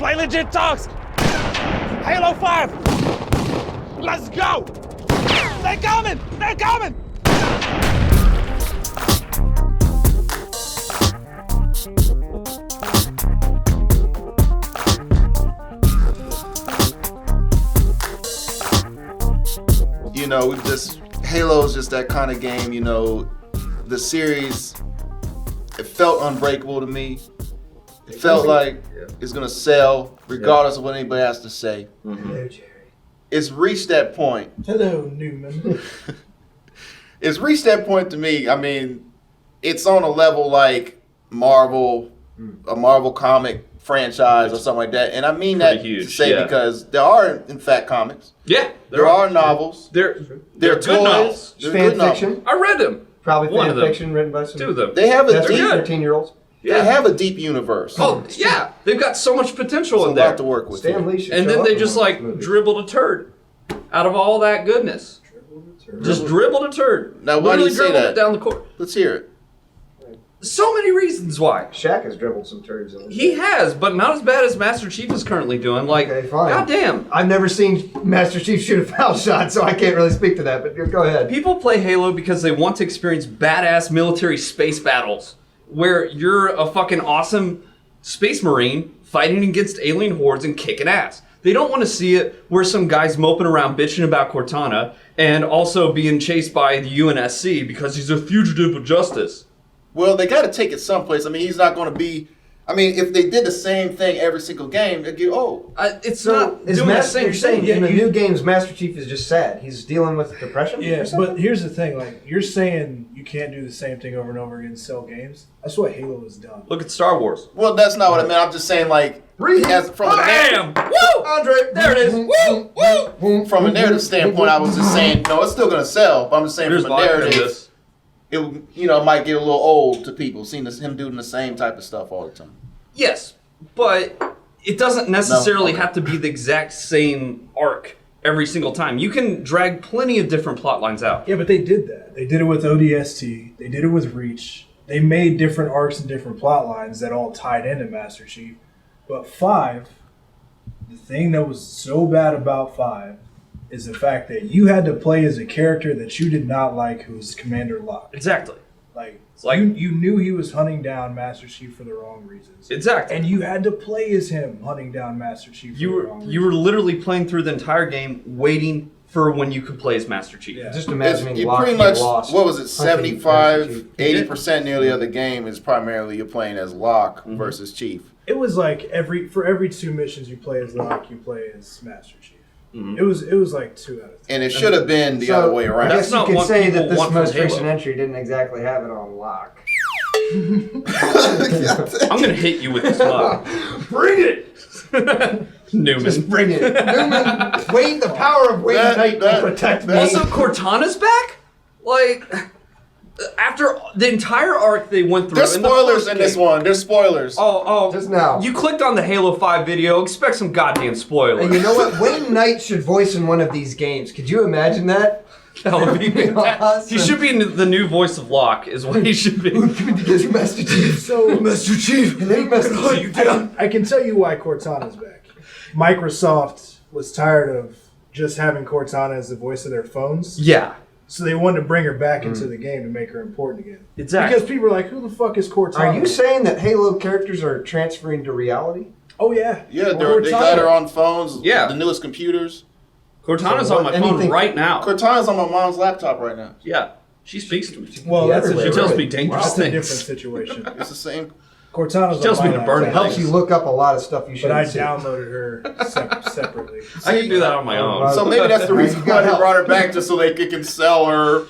Play legit talks. Halo 5. Let's go. They're coming. They're coming. You know, Halo's just that kind of game, you know, the series, it felt unbreakable to me. It felt like it's gonna sell regardless of what anybody has to say. Hello, Jerry. It's reached that point. Hello, Newman. It's reached that point to me. I mean, it's on a level like Marvel, a Marvel comic franchise or something like that. And I mean that huge, to say because there are, in fact, comics. Yeah. There are novels. They're good novels. They're Fan good fiction. novels. I read them. Probably One fan of them. fiction written by some 2 of them. They have a that's deep, 13-year-olds. Yeah. they have a deep universe. Oh, yeah. They've got so much potential It's a in there. lot to work with. Stan Lee should And show then up they in just one of like those movies. dribbled a turd out of all that goodness. Just dribbled a turd. Now, why do you Literally say dribbled that? it down the court. Let's hear it. So many reasons why. Shaq has dribbled some turds in. He has, but not as bad as Master Chief is currently doing. Like, Okay, fine. goddamn. I've never seen Master Chief shoot a foul shot, so I can't really speak to that, but go ahead. People play Halo because they want to experience badass military space battles where you're a fucking awesome space marine fighting against alien hordes and kicking ass. They don't want to see it where some guy's moping around bitching about Cortana and also being chased by the UNSC because he's a fugitive of justice. Well, they got to take it someplace. I mean, he's not going to be. I mean, if they did the same thing every single game, they'd get old. It's So not is doing the Master same you're saying thing. in the new games, Master Chief is just sad. He's dealing with depression. Yeah, or something? but here's the thing: like you're saying, you can't do the same thing over and over again and sell games. That's what Halo has done. Look at Star Wars. Well, that's not what I meant. I'm just saying, like, as from a Bam! Woo! Andre, There it is. Woo! Woo! from a narrative standpoint, I was just saying, no, it's still going to sell. But I'm just saying, There's from a vodka in narrative, this. it might get a little old to people seeing him doing the same type of stuff all the time. Yes, but it doesn't necessarily okay. have to be the exact same arc every single time. You can drag plenty of different plot lines out. Yeah, but they did that. They did it with ODST. They did it with Reach. They made different arcs and different plot lines that all tied into Master Chief. But 5, the thing that was so bad about 5 is the fact that you had to play as a character that you did not like, who was Commander Locke. Exactly. Like Like- you knew he was hunting down Master Chief for the wrong reasons. Exactly. And you had to play as him hunting down Master Chief for You the were wrong reasons. you were literally playing through the entire game waiting for when you could play as Master Chief. Yeah. just imagining You Locke pretty get much, lost. what was it, hunting 75, Master Chief. 80% nearly of the game is primarily you're playing as Locke versus Chief. It was like every 2 missions you play as Locke, you play as Master Chief. Mhm. It was like 2 out of 3. And it should have been the So, other way I around. That's guess you not could what say people that this want from most recent Halo. entry didn't exactly have it on lock. I'm gonna hit you with this mug. Bring it! Newman. Just bring it. Newman, Wayne, the power of Wayne That- Knight that- to protect me. Also, Cortana's back? Like, after the entire arc they went through. There's in the spoilers first in this game- one. There's spoilers. Oh, Just now. You clicked on the Halo 5 video, expect some goddamn spoilers. And you know what? Wayne Knight should voice in one of these games. Could you imagine that? That would be Awesome. He should be the new voice of Locke, is what he should be. Coming to get you, Master Chief. So Master Chief. Hello, Master Chief. I can tell you why Cortana's back. Microsoft was tired of just having Cortana as the voice of their phones. Yeah, So they wanted to bring her back into the game to make her important again. exactly. Because people are like, who the fuck is Cortana? Are you saying that Halo characters are transferring to reality? Oh, yeah. Yeah, they got her on phones, Yeah. the newest computers. Cortana's So on my what- phone anything- right now. Cortana's on my mom's laptop right now. Yeah, she speaks to me. Well, Yeah, that's a everywhere, She tells really. me dangerous That's a different things. situation. It's the same. Cortana's She tells on me my to burn laptop, It helps you look up a lot of stuff you but shouldn't I see. downloaded her separately. I can do that on my own. Well, So maybe that's the reason You why got they help. brought her back, just so they can sell her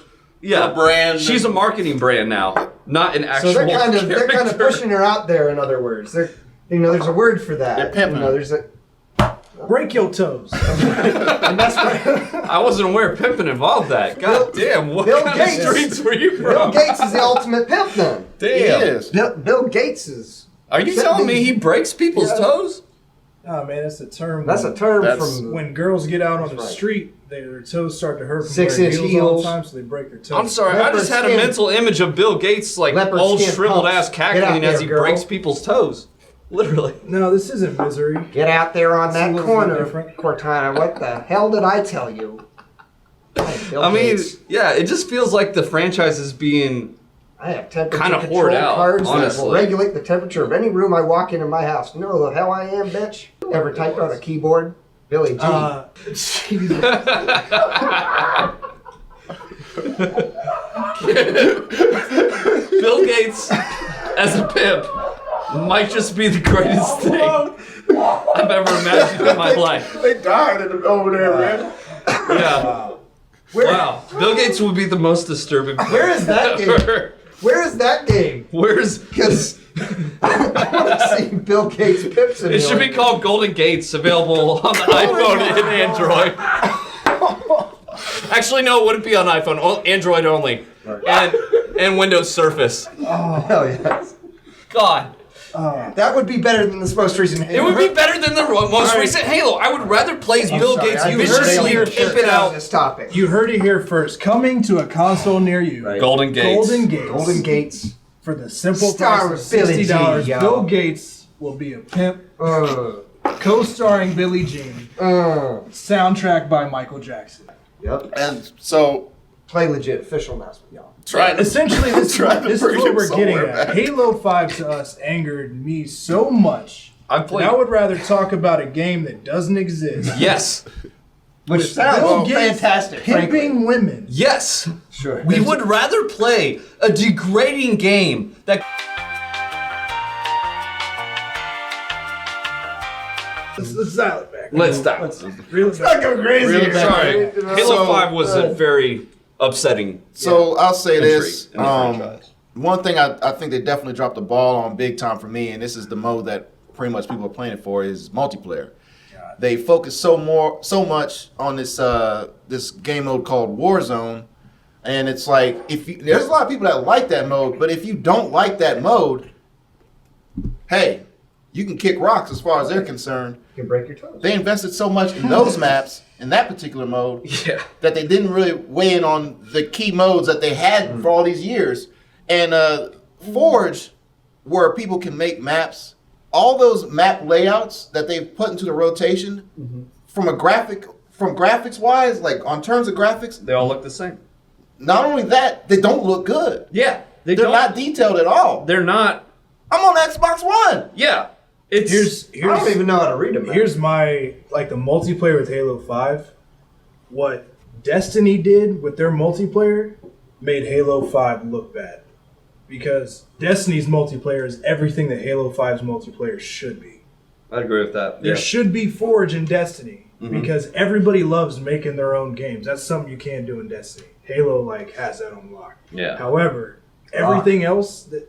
Yeah, brand. she's a marketing brand now, not an So actual they're kind of character. pushing her out there. In other words, there's a word for that. They're pimping. There's a Break your toes. and that's right. I wasn't aware pimping involved that. God damn, what Bill kind Gates. of streets were you Bill from? Gates is the ultimate pimp. Then He Damn. is. Bill Gates is. Are you telling me he breaks people's Yeah. toes? Oh, man, that's a term. That's a when- term That's- from. When girls get out on the That's right. street, their toes start to hurt from 6-inch wearing heels all heels. the time, so they break their toes. I'm sorry, I Leopard just had a skin. mental image of Bill Gates like Leopard old skin shriveled pumps. ass Get out cackling as there, he girl. breaks people's toes. Literally. No, this isn't Misery. Get out there on that a little corner, bit different. Cortana. What the hell did I tell you? Bill I mean, Gates. yeah, it just feels like the franchise is being I have temperature kinda control whored out, cards that honestly. will regulate the temperature of any room I walk in my house. You know who the hell I am, bitch? Ever typed on a keyboard? Billy G. Bill Gates as a pimp might just be the greatest thing I've ever imagined in my life. They died over there, man. Yeah. Wow. Bill Gates would be the most disturbing. Where is that game? ever. Where is that game? Where's Because I want to see Bill Gates pimp it? simulator. Should be called Golden Gates, available on the iPhone and Android. Actually, no, it wouldn't be on iPhone. Android only, and Windows Surface. Hell yes. God. That would be better than this most recent Halo. It would be better than the most recent Halo. I would rather play as Bill Gates I viciously really pimping out this topic. You heard it here first. Coming to a console near you. Right. Golden Gates. Golden Gates. Golden Gates. For the simple Star price of with Billy G, $60, yo. Bill Gates will be a pimp, co-starring Billie Jean, soundtrack by Michael Jackson. Yep. And so, Play legit. Official announcement, y'all. Essentially, this Trying to is bring what him we're getting somewhere at. back. Halo 5 to us angered me so much I've that played. I would rather talk about a game that doesn't exist. Yes. Which With sounds Bill Gates fantastic, pimping frankly. women. Yes. Sure. We would rather play a degrading game that. Let's dial it back. Let's stop. Reel it back. go crazy. Really here. bad. Sorry. Halo So, 5 was a very upsetting. so I'll say entry this. in the franchise. One thing I think they definitely dropped the ball on big time for me, and this is the mode that pretty much people are playing it for, is multiplayer. They focus so much on this this game mode called Warzone, and it's like there's a lot of people that like that mode, but if you don't like that mode, hey, you can kick rocks as far as they're concerned. You can break your toes. They invested so much in those maps in that particular mode Yeah. that they didn't really weigh in on the key modes that they had for all these years. And Forge, where people can make maps, all those map layouts that they've put into the rotation, from graphics wise, like on terms of graphics, They all look the same. not only that, they don't look good. Yeah. They're don't- not detailed at all. They're not. I'm on Xbox One. Yeah. It's. I don't even know how to read them. Here's my, like, the multiplayer with Halo 5. What Destiny did with their multiplayer made Halo 5 look bad. Because Destiny's multiplayer is everything that Halo 5's multiplayer should be. I'd agree with that. There Yeah. should be Forge in Destiny. Because everybody loves making their own games. That's something you can't do in Destiny. Halo, like, has that on lock. Yeah. However, everything else that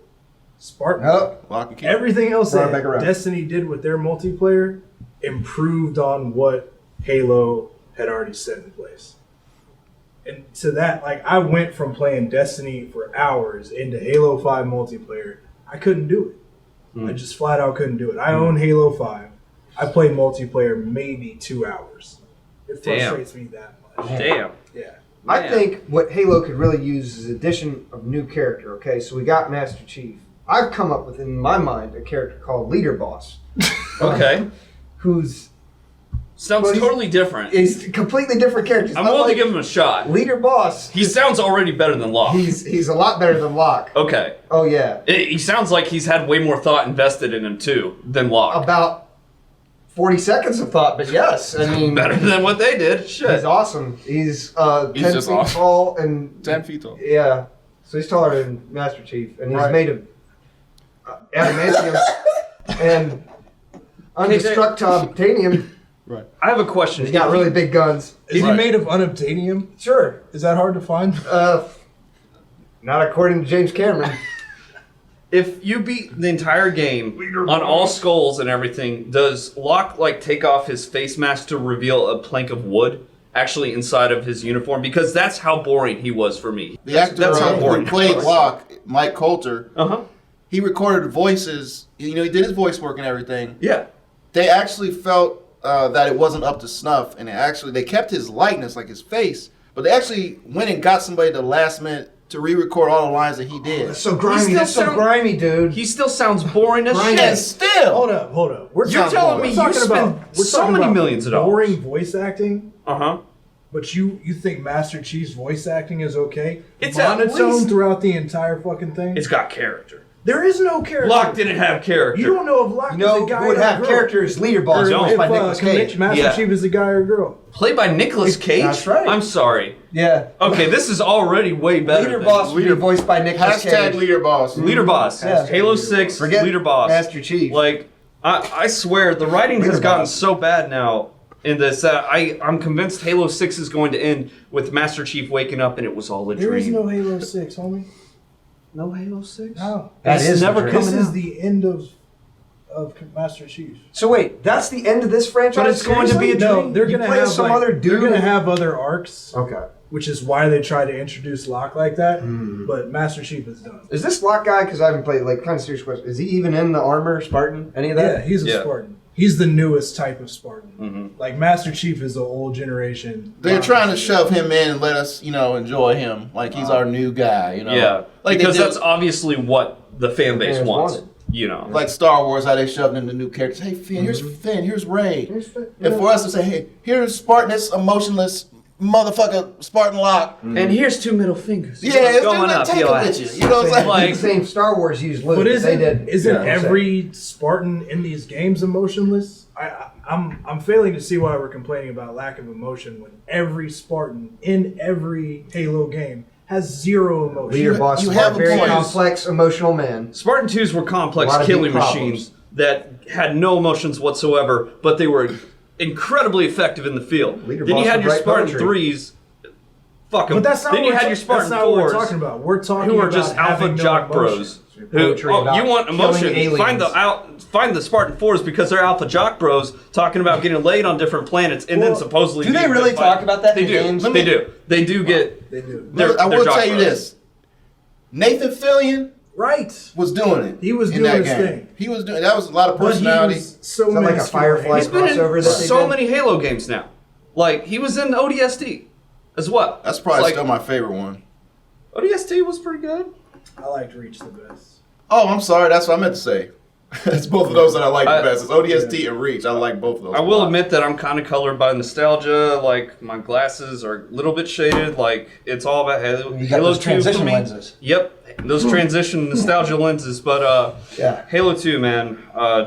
Spartan... Lock and key. Everything else Right that back around. Destiny did with their multiplayer improved on what Halo had already set in place. And to that, like, I went from playing Destiny for hours into Halo 5 multiplayer. I couldn't do it. I just flat out couldn't do it. I own Halo 5. I play multiplayer maybe 2 hours. It Damn. frustrates me that much. Damn. Yeah. I Man. think what Halo could really use is addition of new character. Okay, so we got Master Chief. I've come up with, in my mind, a character called Leader Boss, Okay. who's Sounds Well, he's- totally different. is a completely different character. He's I'm not willing like to give him a shot. Leader Boss. He sounds already better than Locke. He's a lot better than Locke. Okay. Oh yeah, He sounds like he's had way more thought invested in him too than Locke. about 40 seconds of thought, but yes, I mean Better than what they did. he's Shit. awesome. He's 10 just feet awesome. tall and 10 feet tall. yeah, so he's taller than Master Chief, and he's Right. made of adamantium and undestruct titanium. I have a question. He's got really big guns. Is Right. he made of unobtainium? Sure, Is that hard to find? not according to James Cameron. If you beat the entire game on all skulls and everything, does Locke like take off his face mask to reveal a plank of wood actually inside of his uniform? Because that's how boring he was for me. The actor that's how who boring. played Locke, Mike Coulter, Uh-huh. he recorded voices. You know, he did his voice work and everything. Yeah. They actually felt that it wasn't up to snuff, and they kept his likeness, like his face, but they actually went and got somebody to last minute to re-record all the lines that he did. That's so grimy. That's so grimy, dude. He still sounds boring as Grimy. shit. And still, Hold up. You're telling me you spend so many millions of dollars. Boring voice acting. Uh-huh. But you think Master Chief's voice acting is okay? It's at monotone least- throughout the entire fucking thing. It's got character. There is no character. Locke didn't have character. You don't know if Locke is a guy who would or a have girl. characters? Leader Boss, Or voiced if by Nicolas Cage. Master Yeah. Chief is a guy or a girl. Played by Nicolas Cage? That's right. I'm sorry. Yeah. Okay, this is already way better. Leader than- Boss would be voiced by Nicolas hashtag Cage. leader boss. Leader Boss. Yeah. Halo 6, Forget Leader Boss. Master Chief. Like, I swear, the writing has Leader gotten Boss. so bad now in this that I'm convinced Halo 6 is going to end with Master Chief waking up and it was all a dream. There is no Halo 6, homie. No Halo 6? No. That It's is never the dream. This coming is out. the end of Master Chief. So wait, that's the end of this franchise? But it's going to be a Seriously? No, they're You gonna play have some like, other dude. They're gonna have other arcs, Okay. which is why they try to introduce Locke like that. But Master Chief is done. Is this Locke guy? Because I haven't played. Like, kind of serious question. Is he even in the armor Spartan? Any of Yeah, that? he's a Yeah. Spartan. He's the newest type of Spartan. Mm-hmm. Like Master Chief is the old generation. They're Locke trying to is- shove him in and let us, enjoy him like he's our new guy. Yeah, like because they did, that's obviously what the fan base fans wants. wanted. You know. like Star Wars, how they shoved in the new characters. Hey, Finn, here's Finn, here's Ray. And for us to say, hey, here's Spartanus, emotionless motherfucker Spartan Locke. And here's two middle fingers. Yeah, it's going like, up take your it ass. with you. You know what I'm saying? Like- Same Star Wars used Luke. But they isn't did. isn't Yeah. every Spartan in these games emotionless? I'm failing to see why we're complaining about lack of emotion when every Spartan in every Halo game has zero emotion. Leader Boss? you You have have a very point. complex, emotional man. Spartan 2s were complex A lot of killing big problems. machines that had no emotions whatsoever, but they were incredibly effective in the field. Leader Then you Boss had would your write Spartan poetry. 3s. Fuck 'em. But that's not then what you we're had your ta- Spartan that's not what 4s. we're talking about. We're talking who are about just alpha having no jock emotion. bros. Who, Poetry about you want emotion? killing aliens. Find the Spartan 4s because they're alpha jock bros talking about getting laid on different planets and then Well, supposedly. do they being really good fighters. talk about that They in do. games? They do. They do get. They do. I will jock tell you bros. this. Nathan Fillion Right. was doing it. He was in doing that his game. thing. He was doing. That was a lot of But he personality. was so Is that like a minuscule. Firefly He's been crossover in that they so did? many Halo games now. Like he was in ODST as well. That's probably It's still my favorite one. ODST was pretty good. I liked Reach the best. Oh, I'm sorry. That's what I meant to say. It's both of those that I like I- the best. It's ODST and Reach. I like both of those. I a will lot. admit that I'm kind of colored by nostalgia. Like my glasses are a little bit shaded. Like it's all about Halo. You got Halo those 2 transition for me. lenses. Yep, those transition nostalgia lenses. But Yeah. Halo 2, man.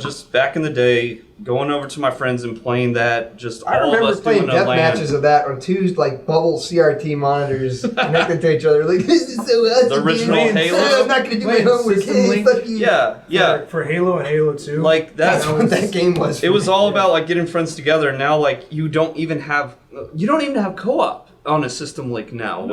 Just back in the day, going over to my friends and playing that. Just I all of remember us playing doing a death LAN. matches of that on two like bubble CRT monitors connected to each other. Like this is so awesome. The original dude. Halo? I'm not gonna do my Playing homework. System Hey, Link? fuck you. Yeah. For Halo and Halo 2. Like That's what that game was. It was all about like getting friends together. Now, like you don't even have co-op on a system like now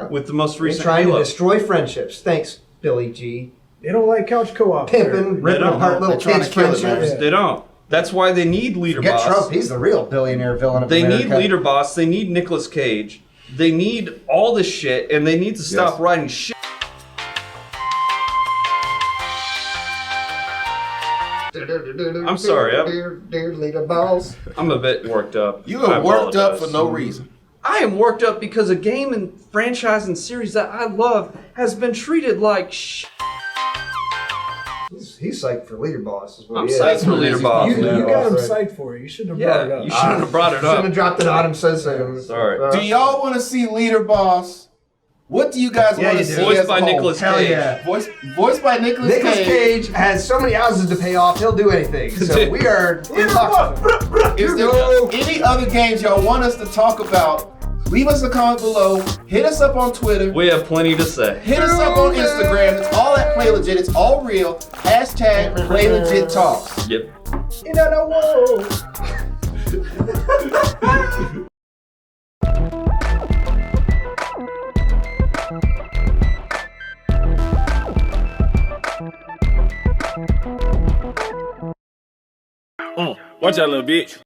with the most They're recent trying to Halo. destroy friendships. Thanks, Billy G. They don't like couch co-op. Pimping, ripping don't. apart little They're trying kids' to kill it, friendships. man. They don't. That's why they need Leader Get Boss. Trump. He's the real billionaire villain of They America. need Leader Boss. They need Nicolas Cage. They need all this shit, and they need to stop Yes. writing shit. I'm sorry, Leader Boss. I'm a bit worked up. You I were worked up apologize. for no reason. I am worked up because a game and franchise and series that I love has been treated like shit. He's psyched for Leader Boss. Is what I'm he is. psyched for Leader Boss. You Yeah, got him right. psyched for it. You shouldn't have brought it Yeah, up. you shouldn't have brought it Shouldn't up. have dropped it on him so soon. Sorry. Do y'all want to see Leader Boss? What do you guys Yeah, want to you do. see? Voiced as a by whole? Nicolas Hell Cage. yeah. Voiced by Nicolas Nicolas Cage. Cage has so many houses to pay off, he'll do anything. So we are in luck. Is there any other games y'all want us to talk about? Leave us a comment below. Hit us up on Twitter. We have plenty to say. Hit us up on Instagram. It's all at Play Legit. It's all real. Hashtag Play Legit Talks. Yep. You don't know whoa. Watch out, little bitch.